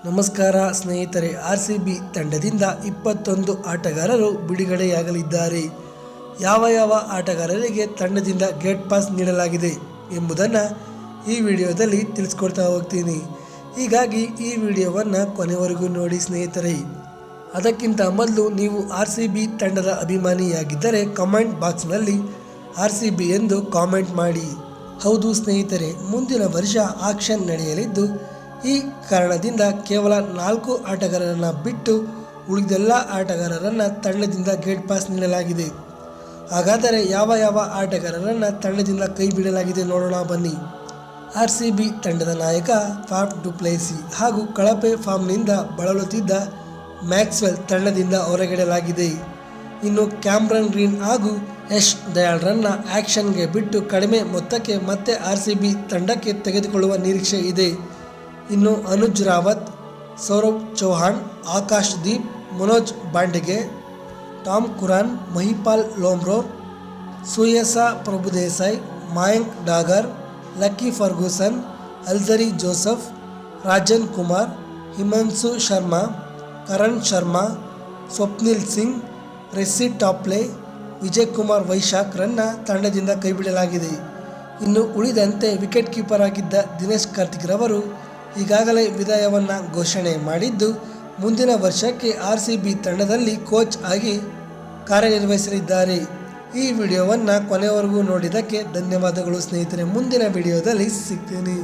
ನಮಸ್ಕಾರ ಸ್ನೇಹಿತರೆ, RCB ತಂಡದಿಂದ 21 ಆಟಗಾರರು ಬಿಡುಗಡೆಯಾಗಲಿದ್ದಾರೆ. ಯಾವ ಆಟಗಾರರಿಗೆ ತಂಡದಿಂದ ಗೇಟ್ ಪಾಸ್ ನೀಡಲಾಗಿದೆ ಎಂಬುದನ್ನು ಈ ವಿಡಿಯೋದಲ್ಲಿ ತಿಳಿಸ್ಕೊಡ್ತಾ ಹೋಗ್ತೀನಿ. ಹೀಗಾಗಿ ಈ ವಿಡಿಯೋವನ್ನು ಕೊನೆವರೆಗೂ ನೋಡಿ ಸ್ನೇಹಿತರೆ. ಅದಕ್ಕಿಂತ ಮೊದಲು ನೀವು RCB ತಂಡದ ಅಭಿಮಾನಿಯಾಗಿದ್ದರೆ ಕಮೆಂಟ್ ಬಾಕ್ಸ್ನಲ್ಲಿ RCB ಎಂದು ಕಾಮೆಂಟ್ ಮಾಡಿ. ಹೌದು ಸ್ನೇಹಿತರೆ, ಮುಂದಿನ ವರ್ಷ ಆಕ್ಷನ್ ನಡೆಯಲಿದ್ದು ಈ ಕಾರಣದಿಂದ ಕೇವಲ 4 ಆಟಗಾರರನ್ನು ಬಿಟ್ಟು ಉಳಿದೆಲ್ಲ ಆಟಗಾರರನ್ನು ತಂಡದಿಂದ ಗೇಟ್ ಪಾಸ್ ನೀಡಲಾಗಿದೆ. ಹಾಗಾದರೆ ಯಾವ ಆಟಗಾರರನ್ನು ತಂಡದಿಂದ ಕೈ ಬಿಡಲಾಗಿದೆ ನೋಡೋಣ ಬನ್ನಿ. RCB ತಂಡದ ನಾಯಕ ಫಾಫ್ ಡು ಪ್ಲೆಸಿಸ್ ಹಾಗೂ ಕಳಪೆ ಫಾರ್ಮ್ನಿಂದ ಬಳಲುತ್ತಿದ್ದ ಮ್ಯಾಕ್ಸ್ವೆಲ್ ತಂಡದಿಂದ ಹೊರಗಿಡಲಾಗಿದೆ. ಇನ್ನು ಕ್ಯಾಮ್ರನ್ ಗ್ರೀನ್ ಹಾಗೂ ಯಶ್ ದಯಾಳ್ರನ್ನು ಆ್ಯಕ್ಷನ್ಗೆ ಬಿಟ್ಟು ಕಡಿಮೆ ಮೊತ್ತಕ್ಕೆ ಮತ್ತೆ RCB ತಂಡಕ್ಕೆ ತೆಗೆದುಕೊಳ್ಳುವ ನಿರೀಕ್ಷೆ ಇದೆ. ಇನ್ನು Anuj Rawat, Saurav Chauhan, Akash Deep, Manoj Bhandage, Tom Curran, Mahipal Lomror, Suyash Prabhudessai, Mayank Dagar, Lockie Ferguson, Alzarri Joseph, Rajan Kumar, Himanshu Sharma, Karan Sharma, Swapnil Singh, Reece Topley, Vijay Kumar ವೈಶಾಖ್ರನ್ನು ತಂಡದಿಂದ ಕೈಬಿಡಲಾಗಿದೆ. ಇನ್ನು ಉಳಿದಂತೆ ವಿಕೆಟ್ ಕೀಪರ್ ಆಗಿದ್ದ ದಿನೇಶ್ ಕಾರ್ತಿಕ್ ರವರು ಈಗಾಗಲೇ ವಿದಾಯವನ್ನು ಘೋಷಣೆ ಮಾಡಿದ್ದು ಮುಂದಿನ ವರ್ಷಕ್ಕೆ RCB ತಂಡದಲ್ಲಿ ಕೋಚ್ ಆಗಿ ಕಾರ್ಯನಿರ್ವಹಿಸಲಿದ್ದಾರೆ. ಈ ವಿಡಿಯೋವನ್ನು ಕೊನೆವರೆಗೂ ನೋಡಿದ್ದಕ್ಕೆ ಧನ್ಯವಾದಗಳು ಸ್ನೇಹಿತರೆ. ಮುಂದಿನ ವಿಡಿಯೋದಲ್ಲಿ ಸಿಗ್ತೀನಿ.